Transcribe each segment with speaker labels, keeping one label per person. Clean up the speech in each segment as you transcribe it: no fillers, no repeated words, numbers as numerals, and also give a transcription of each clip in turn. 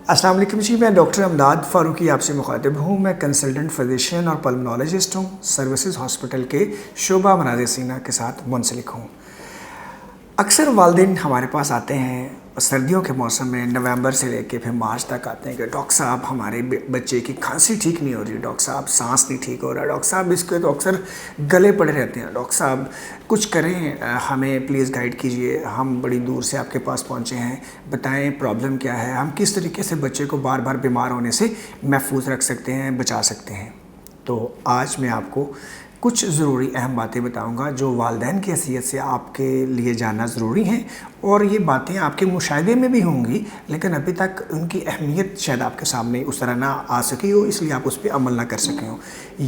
Speaker 1: अस्सलाम वालेकुम जी, मैं डॉक्टर अमदाद फ़ारूकी आपसे मुखातिब हूँ। मैं कंसल्टेंट फिजिशियन और पल्मोनोलॉजिस्ट हूँ। सर्विसेज हॉस्पिटल के शोबा मनाज़ सीना के साथ मुंसलिक हूँ। अक्सर वालिदैन हमारे पास आते हैं सर्दियों के मौसम में, नवंबर से लेके फिर मार्च तक आते हैं कि डॉक्टर साहब हमारे बच्चे की खांसी ठीक नहीं हो रही, डॉक्टर साहब सांस नहीं ठीक हो रहा, डॉक्टर साहब इसके तो अक्सर गले पड़े रहते हैं, डॉक्टर साहब कुछ करें, हमें प्लीज़ गाइड कीजिए, हम बड़ी दूर से आपके पास पहुँचे हैं, बताएं प्रॉब्लम क्या है, हम किस तरीके से बच्चे को बार बार बीमार होने से महफूज रख सकते हैं, बचा सकते हैं। तो आज मैं आपको कुछ ज़रूरी अहम बातें बताऊंगा जो वालिदैन की हैसियत से आपके लिए जानना ज़रूरी हैं, और ये बातें आपके मुशाहिदे में भी होंगी लेकिन अभी तक उनकी अहमियत शायद आपके सामने उस तरह ना आ सकी हो, इसलिए आप उस पर अमल ना कर सके हो।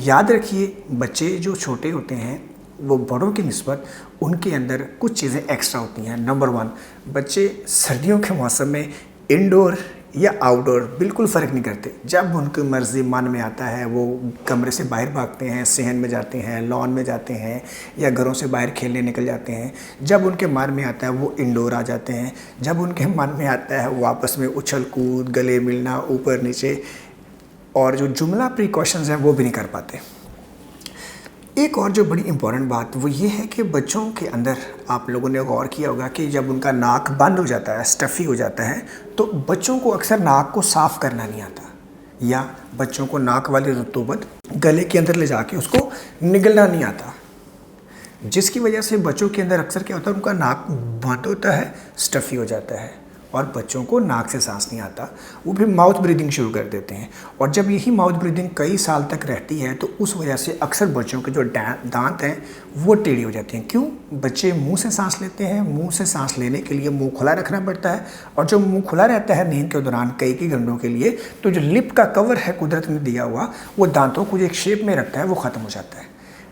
Speaker 1: याद रखिए, बच्चे जो छोटे होते हैं वो बड़ों की निस्बत उनके अंदर कुछ चीज़ें एक्स्ट्रा होती हैं। नंबर 1, बच्चे सर्दियों के मौसम में इंडोर या आउटडोर बिल्कुल फ़र्क नहीं करते। जब उनकी मर्ज़ी मन में आता है वो कमरे से बाहर भागते हैं, सहन में जाते हैं, लॉन में जाते हैं या घरों से बाहर खेलने निकल जाते हैं। जब उनके मन में आता है वो इंडोर आ जाते हैं। जब उनके मन में आता है वो आपस में उछल कूद, गले मिलना, ऊपर नीचे, और जो जुमला प्रिकॉशंस हैं वो भी नहीं कर पाते। एक और जो बड़ी इम्पॉर्टेंट बात वो ये है कि बच्चों के अंदर आप लोगों ने गौर किया होगा कि जब उनका नाक बंद हो जाता है, स्टफ़ी हो जाता है, तो बच्चों को अक्सर नाक को साफ़ करना नहीं आता, या बच्चों को नाक वाली रतूबत गले के अंदर ले जाके उसको निगलना नहीं आता, जिसकी वजह से बच्चों के अंदर अक्सर क्या होता है, उनका नाक बंद होता है, स्टफ़ी हो जाता है और बच्चों को नाक से सांस नहीं आता, वो भी माउथ ब्रीदिंग शुरू कर देते हैं। और जब यही माउथ ब्रीदिंग कई साल तक रहती है तो उस वजह से अक्सर बच्चों के जो दांत हैं वो टेढ़े हो जाते हैं। क्यों? बच्चे मुंह से सांस लेते हैं, मुंह से सांस लेने के लिए मुंह खुला रखना पड़ता है, और जब मुंह खुला रहता है नींद के दौरान कई घंटों के लिए, तो जो लिप का कवर है कुदरत ने दिया हुआ, वो दांतों को जो एक शेप में रखता है वो ख़त्म हो जाता है,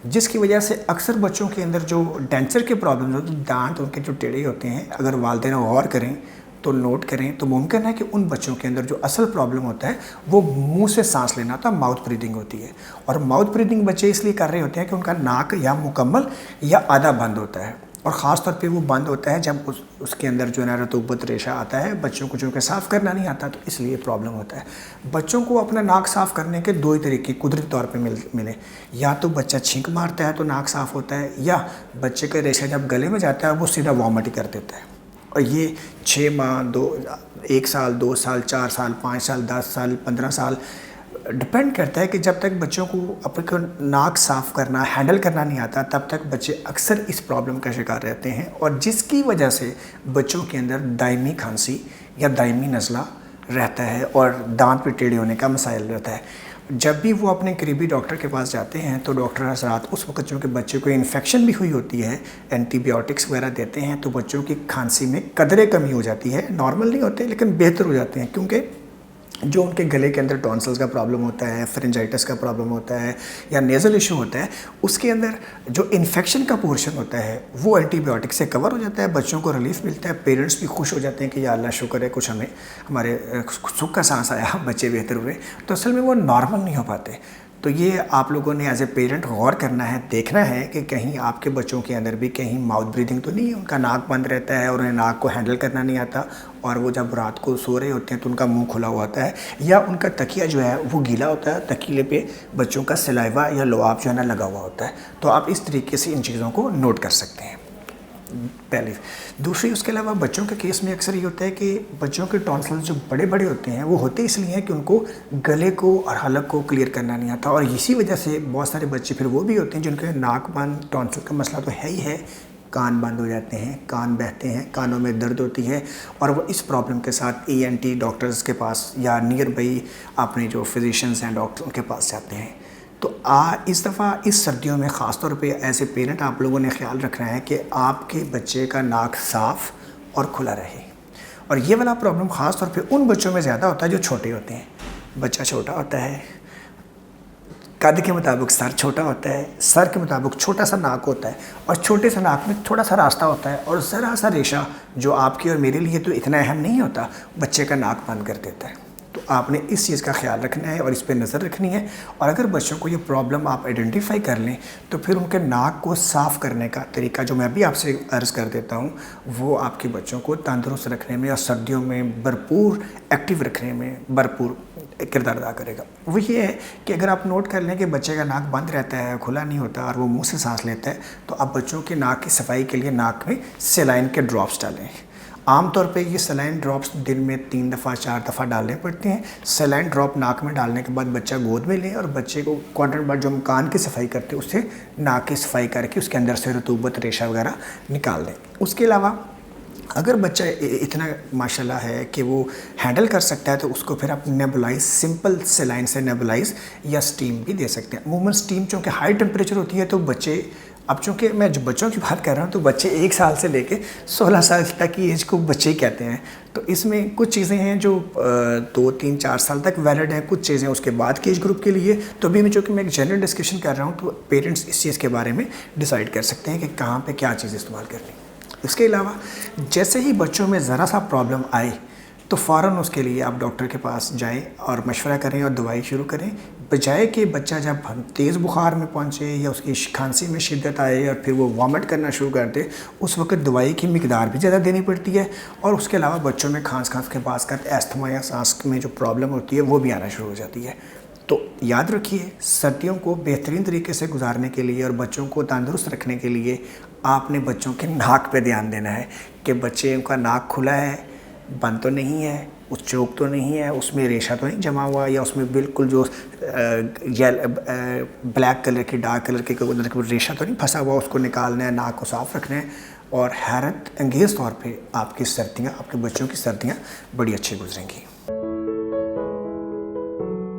Speaker 1: जिसकी वजह से अक्सर बच्चों के अंदर जो डेंचर के प्रॉब्लम होते हैं, दांत उनके जो टेढ़े होते हैं, अगर वालिदैन गौर करें तो नोट करें तो मुमकिन है कि उन बच्चों के अंदर जो असल प्रॉब्लम होता है वो मुंह से सांस लेना होता है, माउथ ब्रीदिंग होती है। और माउथ ब्रीदिंग बच्चे इसलिए कर रहे होते हैं कि उनका नाक या मुकम्मल या आधा बंद होता है, और ख़ास तौर पे वो बंद होता है जब उसके अंदर जो है ना रतूबत रेशा आता है, बच्चों को जो कि साफ़ करना नहीं आता, तो इसलिए प्रॉब्लम होता है। बच्चों को अपना नाक साफ़ करने के 2 ही तरीके कुदरती तौर पे मिले, या तो बच्चा छींक मारता है तो नाक साफ़ होता है, या बच्चे का रेशा जब गले में जाता है वो सीधा वॉमिट ही कर देता है। और ये 6 माह, 1 साल, 2 साल, 4 साल, 5 साल, 10 साल, 15 साल डिपेंड करता है कि जब तक बच्चों को अपने नाक साफ़ करना, हैंडल करना नहीं आता, तब तक बच्चे अक्सर इस प्रॉब्लम का शिकार रहते हैं, और जिसकी वजह से बच्चों के अंदर दायमी खांसी या दायमी नज़ला रहता है और दांत पे टेढ़े होने का मसाइल रहता है। जब भी वो अपने करीबी डॉक्टर के पास जाते हैं तो डॉक्टर हज़रात उस वक्त चूँकि बच्चे को इन्फेक्शन भी हुई होती है, एंटीबायोटिक्स वगैरह देते हैं, तो बच्चों की खांसी में कदरे कमी हो जाती है। नॉर्मल नहीं होते लेकिन बेहतर हो जाते हैं, क्योंकि जो उनके गले के अंदर टॉन्सिल्स का प्रॉब्लम होता है, फेरिंजाइटिस का प्रॉब्लम होता है या नेज़ल इशू होता है, उसके अंदर जो इन्फेक्शन का पोर्शन होता है वो एंटीबायोटिक से कवर हो जाता है, बच्चों को रिलीफ मिलता है, पेरेंट्स भी खुश हो जाते हैं कि या अल्लाह शुक्र है, कुछ हमें हमारे सुख का सांस आया, बच्चे बेहतर हुए। तो असल में वो नॉर्मल नहीं हो पाते। तो ये आप लोगों ने एज ए पेरेंट गौर करना है, देखना है कि कहीं आपके बच्चों के अंदर भी कहीं माउथ ब्रीदिंग तो नहीं है, उनका नाक बंद रहता है और उन्हें नाक को हैंडल करना नहीं आता, और वो जब रात को सो रहे होते हैं तो उनका मुंह खुला हुआ होता है, या उनका तकिया जो है वो गीला होता है, तकिए पे बच्चों का सलाइवा या लुआब जो है ना लगा हुआ होता है। तो आप इस तरीके से इन चीज़ों को नोट कर सकते हैं पहले। दूसरी, उसके अलावा बच्चों के केस में अक्सर ये होता है कि बच्चों के टॉन्सिल्स जो बड़े बड़े होते हैं वो होते इसलिए हैं कि उनको गले को और हलक को क्लियर करना नहीं आता, और इसी वजह से बहुत सारे बच्चे फिर वो भी होते हैं जिनके नाक बंद, टॉन्सिल का मसला तो है ही है, कान बंद हो जाते हैं, कान बहते हैं, कानों में दर्द होती है, और वो इस प्रॉब्लम के साथ ENT डॉक्टर्स के पास या नियर बाई अपने जो फिजिशियंस हैं डॉक्टर उनके पास जाते हैं। तो इस दफ़ा इस सर्दियों में ख़ास तौर पे एज ए पेरेंट आप लोगों ने ख्याल रखना है कि आपके बच्चे का नाक साफ़ और खुला रहे। और ये वाला प्रॉब्लम ख़ास तौर पे उन बच्चों में ज़्यादा होता है जो छोटे होते हैं। बच्चा छोटा होता है, कद के मुताबिक सर छोटा होता है, सर के मुताबिक छोटा सा नाक होता है, और छोटे से नाक में थोड़ा सा रास्ता होता है, और ज़रा सा रेशा जो आपके और मेरे लिए तो इतना अहम नहीं होता, बच्चे का नाक बंद कर देता है। तो तो आपने इस चीज़ का ख्याल रखना है और इस पे नज़र रखनी है। और अगर बच्चों को ये प्रॉब्लम आप आइडेंटिफाई कर लें तो फिर उनके नाक को साफ़ करने का तरीका जो मैं भी आपसे अर्ज़ कर देता हूँ, वो आपके बच्चों को तंदुरुस्त रखने में और सर्दियों में भरपूर एक्टिव रखने में भरपूर किरदार अदा करेगा। वो ये है कि अगर आप नोट कर लें कि बच्चे का नाक बंद रहता है, खुला नहीं होता और वो मुंह से सांस लेता है, तो आप बच्चों की नाक की सफाई के लिए नाक में सेलाइन के ड्रॉप्स डालें। आमतौर पे ये सेलाइन ड्रॉप्स दिन में 3 दफ़ा 4 दफ़ा डालने पड़ते हैं। सेलाइन ड्रॉप नाक में डालने के बाद बच्चा गोद में लें और बच्चे को क्वार्टर बार जो हम कान की सफाई करते हैं उससे नाक की सफाई करके उसके अंदर से रतूबत रेशा वगैरह निकाल दें। उसके अलावा अगर बच्चा इतना माशाल्लाह है कि वो हैंडल कर सकता है तो उसको फिर आप नेबुलाइज सिंपल सेलाइन से नेबुलाइज या स्टीम भी दे सकते हैं। अमूमन स्टीम चूँकि हाई टेम्परेचर होती है तो बच्चे, अब चूँकि मैं जो बच्चों की बात कर रहा हूँ तो बच्चे 1 साल से लेके 16 साल तक की एज को बच्चे कहते हैं। तो इसमें कुछ चीज़ें हैं जो 2, 3, 4 साल तक वैलिड हैं, कुछ चीज़ें उसके बाद के एज ग्रुप के लिए। तो अभी मैं चूँकि मैं एक जनरल डिस्कशन कर रहा हूँ तो पेरेंट्स इस चीज़ के बारे में डिसाइड कर सकते हैं कि कहाँ पर क्या चीज़ इस्तेमाल करनी। इसके अलावा जैसे ही बच्चों में ज़रा सा प्रॉब्लम आए तो फ़ौरन उसके लिए आप डॉक्टर के पास जाएं और मशवरा करें और दवाई शुरू करें, बजाय कि बच्चा जब तेज़ बुखार में पहुंचे या उसकी खांसी में शिद्दत आए और फिर वो वॉमिट करना शुरू कर दे, उस वक्त दवाई की मिकदार भी ज़्यादा देनी पड़ती है। और उसके अलावा बच्चों में खांस के पास का एस्थमा या सांस में जो प्रॉब्लम होती है वो भी आना शुरू हो जाती है। तो याद रखिए, सर्दियों को बेहतरीन तरीके से गुजारने के लिए और बच्चों को तंदुरुस्त रखने के लिए आपने बच्चों के नाक पे ध्यान देना है कि बच्चे का नाक खुला है, बंद तो नहीं है, उस चोक तो नहीं है, उसमें रेशा तो नहीं जमा हुआ, या उसमें बिल्कुल जो ब्लैक कलर की डार्क कलर के रेशा तो नहीं फंसा हुआ, उसको निकालना है, नाक को साफ़ रखना है। और हैरत अंगेज़ तौर पे आपकी सर्दियाँ, आपके बच्चों की सर्दियाँ बड़ी अच्छी गुजरेंगी।